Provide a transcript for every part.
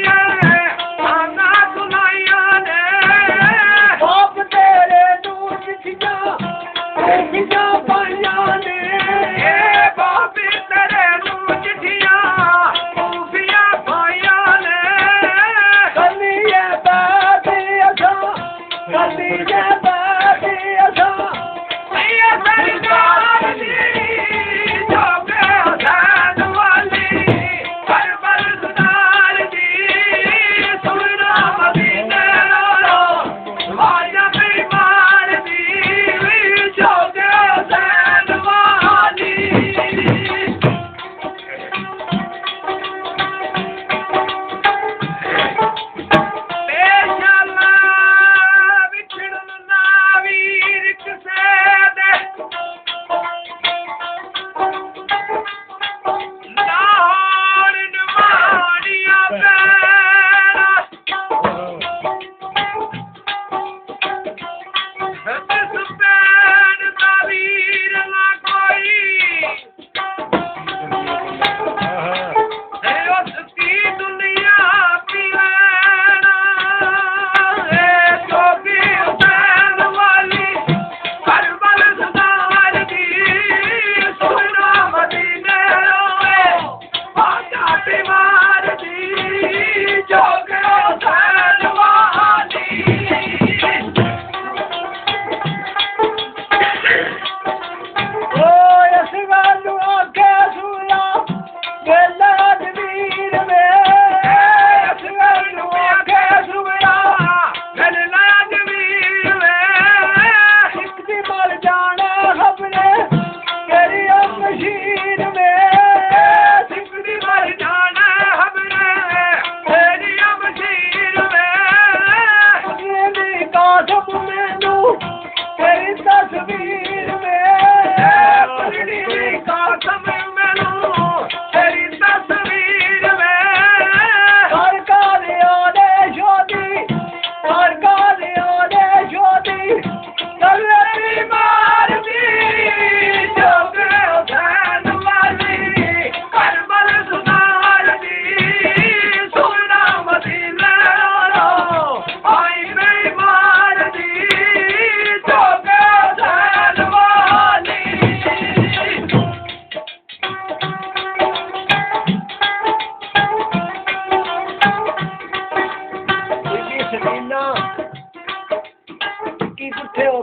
Yeah.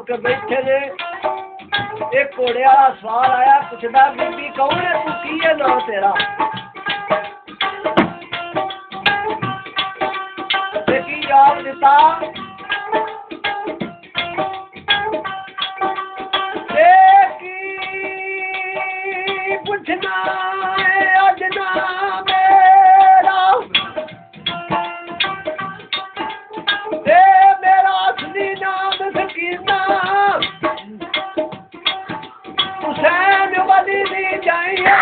के बैठे जे एक घोड़े वाला सवाल आया पुछदा बीबी कौन है तू की है लो तेरा की जवाब दिता पुछना अज ना मेरा मेरा असली नाम सकीना हुसैन वली दी जाइया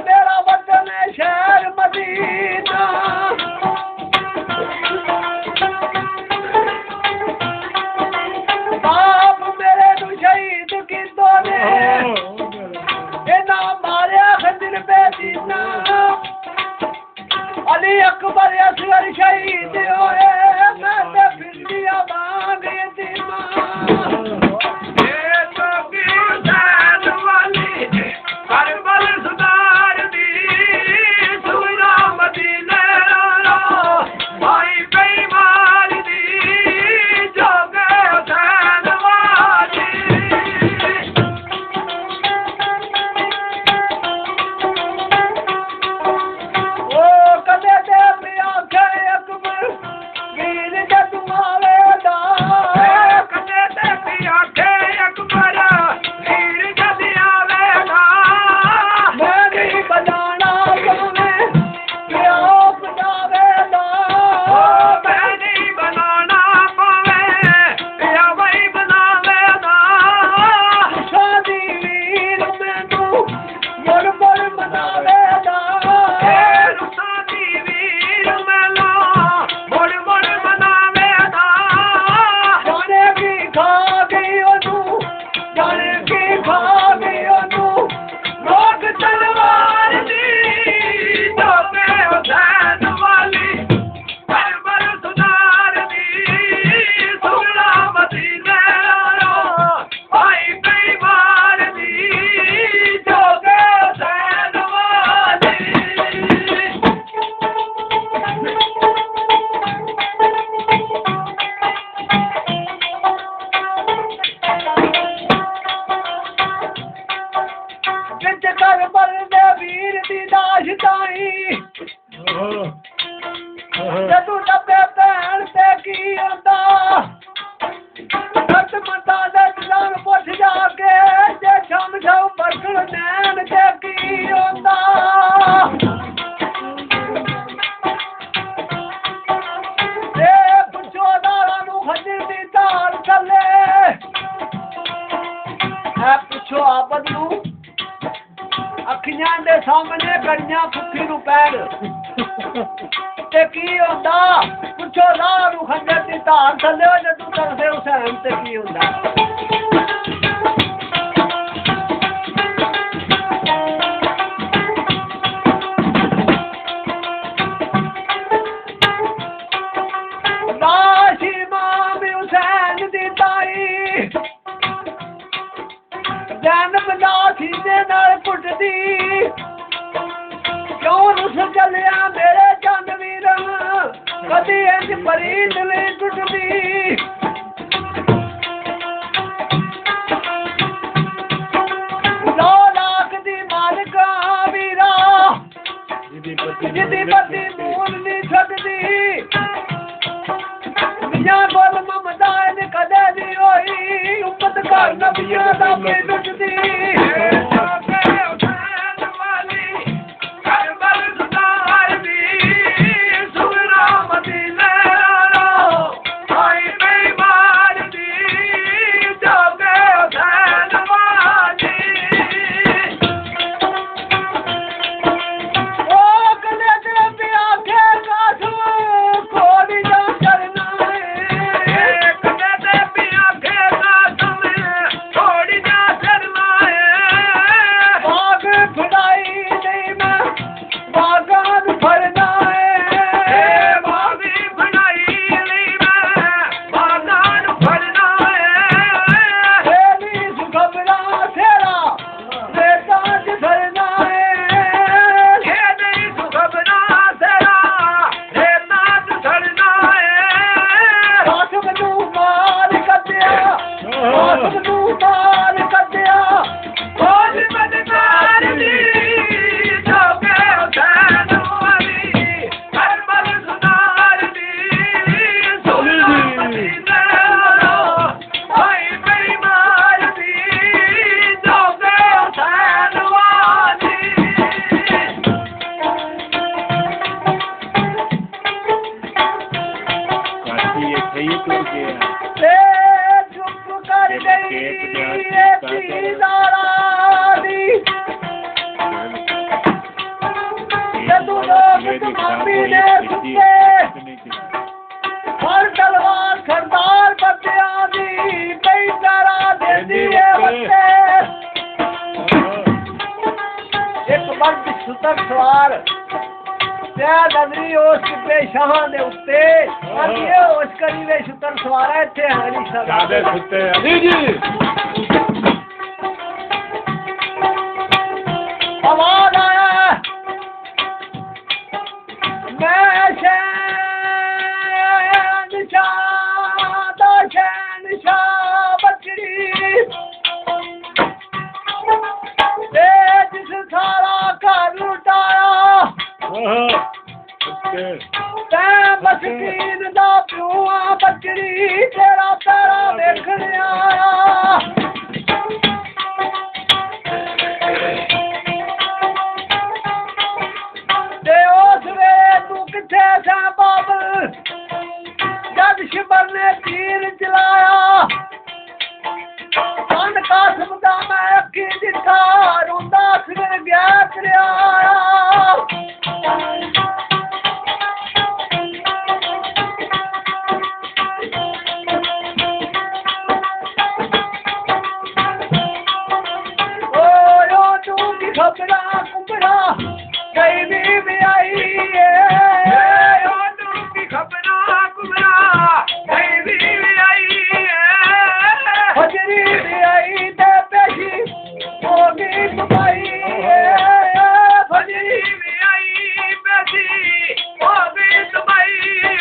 मेरा वतन है शहर मदीना बाप मेरे नू शहीद कीतो ने मारिया खंजर पे दीना अली अकबर असगर शहीद होए मैं ते फिरदिया मांग यतीमा ये तो की हुसैन वाली करबल सुधार दी सूरा मदीने रो भाई बेईमान दी जोगे हुसैन वाली पुछो आबद नू अखियां दे सामने कड़ियां फुकी नू पैण ते की होंदा पुछो राह नू खंजर दी धार थल्ले जदू तरसे हुसैन ते की होंदा लाश इमाम हुसैन दी ताई जैनब दा सीने नाल कुटदी क्यों रुस चलिया मेरे चंद वीरन कदी इंज फरीद नहीं टुटदी 9 लाख दी मालिका वीरा जिदी पति मूल नहीं छड्डदी मियां गुल ममदा कदे दी होई उम्मत घर नबियां दा पे लुटदी ਮਾਰ ਕੱਢਿਆ ਫੌਜ ਬਦਕਾਰ ਦੀ ਜੋਗੇ ਹੁਸੈਨ ਵਾਲੀ ਕਰਬਲ ਸੁਨਾਰ ਦੀ ਸੁਲਤਾਨੀ ਭਾਈ ਬੇਈਮਾਨ ਦੀ ਜੋਗੇ ਹੁਸੈਨ ਵਾਲੀ ਕਾਠੀ ਇੱਥੇ ਹੀ ਟੁਰ ਗਿਆ ਤੇ ਚੁੱਪ ਕਰ ਗਈ ਇਹ ਦਾਰਾ ਦੀ ਜਦੋਂ ਲੋਕ ਮਾਮੀ ਨੇ ਸੁੱਤੇ ਹਰ ਤਲਵਾਰ ਸਰਦਾਰ ਬੰਦਿਆਂ ਦੀ ਕਈ ਤਾਰਾ ਦੇਦੀ ਏ ਬੱਤੇ ਇੱਕ ਮਰਦ ਸੁਤਰ ਸਵਾਰ ਤੇ ਨਜ਼ਰੀ ਉਸ ਕਿਤੇ ਸ਼ਾਹਾਂ ਦੇ ਉੱਤੇ ਅੱਗੇ ਉਸ ਕਰੀ ਵੇ ਸੁਤਰ ਸਵਾਰ ਹੈ ਇੱਥੇ ਹੈ ਨਹੀਂ ਸਾਦੇ ਸੁੱਤੇ ਅਲੀ ਜੀ ਆਵਾਜ਼ ਆਇਆ ਮੈਂ ਸ਼ਹਿਨਸ਼ਾਹ ਦਾ ਸ਼ਹਿਨਸ਼ਾਹ ਬੱਕਰੀ ਤੇ ਜਿਸ ਸਾਰਾ ਘਰ ਲੁਟਾਇਆ ਤੈਂ ਮਸਕੀਨ ਦਾ ਪਿਉਆ ਬੱਕਰੀ ਤੇਰਾ ਪੈਰਾ ਵੇਖਣ ਆਇਆ ਤੇ ਉਸ ਵੇਲੇ ਤੂੰ ਕਿੱਥੇ ਸੈਂ ਬਾਬਲ ਜਦ ਸ਼ਿਬਰ ਨੇ ਤੀਰ ਚਲਾਇਆ ਕੰਨ ਕਾਸਮ ਦਾ ਮੈਂ ਅੱਖੀ ਦਿੱਤਾ ਰੋਂਦਾ ਫਿਰ ਗਿਆ ਕਰਿਆ ਖਬਰਾਂ ਕੁੰਬੜਾ ਕਈ ਵੀ ਆਈ ਏ ਉਹਨੂੰ ਕੀ ਖਬਰਾਂ ਕੁੰਬੜਾ ਕਈ ਵੀ ਆਈ ਏ ਹਜਰੀ ਵੀ ਆਈ ਤੇ ਪੇਸ਼ੀ ਹੋ ਗਈ ਤੁਮਾਈ ਏ ਹਜਰੀ ਵੀ ਆਈ ਪੇਸ਼ੀ ਹੋ ਗਈ ਤੁਮਾਈ ਏ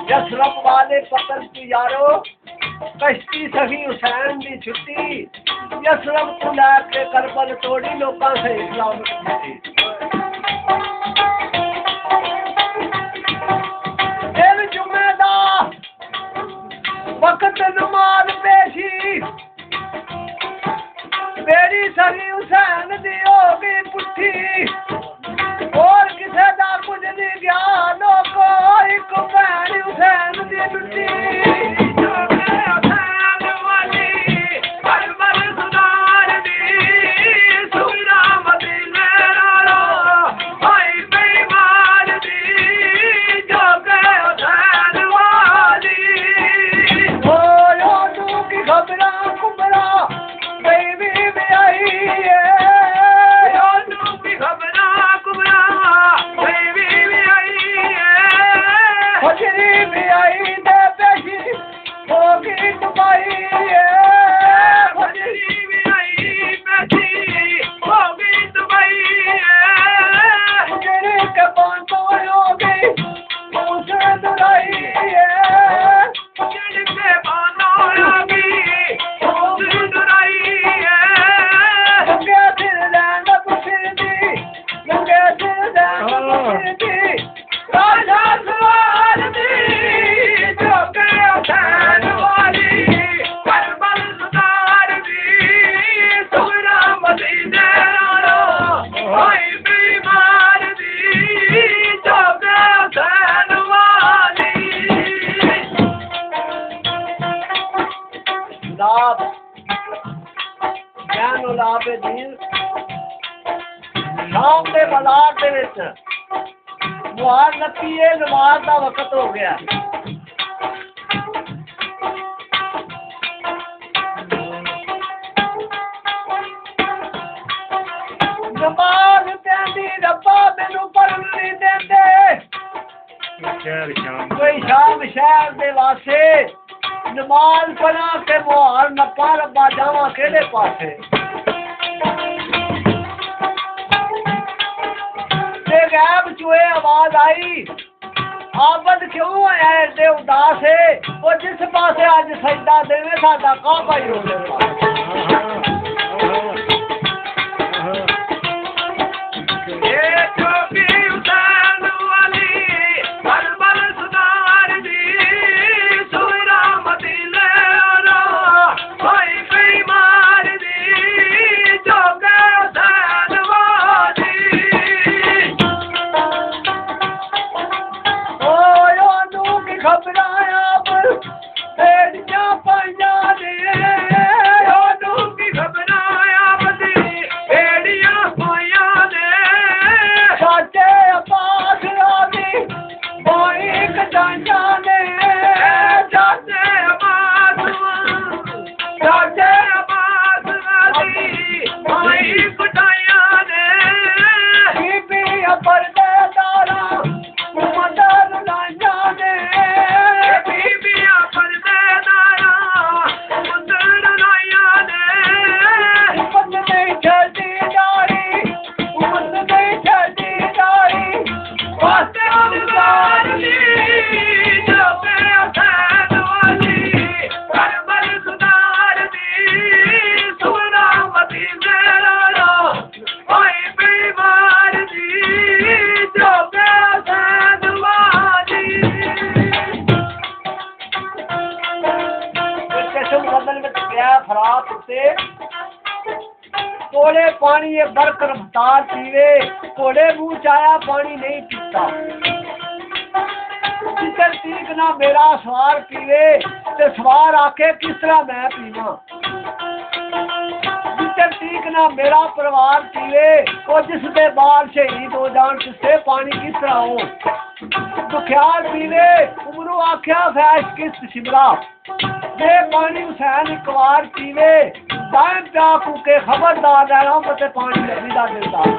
ਯਸਰਬ ਵਾਲੇ ਪਤਨ ਕੀ ਯਾਰੋ कश्ती सही हुसैन की छुट्टी यसरब को लैके करबल तोड़ी लोगों से इस्लाम दिन जुमे दा वक्त नमाज पेशी मेरी सही हुसैन दी हो गई पुट्ठी और किसे दा कुछ नहीं गया लोगो एक भैन हुसैन दी टुट्टी शाम के बाजार के विच मुहार लगी है नमाज का वक्त हो गया नमाज कहती रब्बा मैनू पढ़न नहीं देंदे कोई शाम शहर दे वास्ते नमाज पढ़ा के मुहार नपा रब्बा जावा केड़े पासे गैब चुए आवाज आई ਆਬਦ ਕਿਉਂ ਹੈ ਐਡੇ ਉਦਾਸ ਹੈ ਉਹ ਜਿਸ ਪਾਸੇ ਅੱਜ ਸਜਦਾ ਦੇਵੇ ਸਾਡਾ ਕਾਬਾ ਹੀ ਹੋਵੇ कोड़े पानी ये बरक रफ्तार पीवे कोड़े मुंह चाया पानी नहीं पीता जिधर तीक ना मेरा सवार पीवे ते सवार आके किस तरह मैं पीवा जिधर तीक ना मेरा परिवार पीवे और जिसके बाल शहीद हो जान किससे पानी किस तरह हो दुखियार पीवे उमरू आख्या फैश किस शिमला ये पानी हुसैन एक बार पीवे दाएं चाकू के खबरदार रहना मते पानी लगी दा दिलदार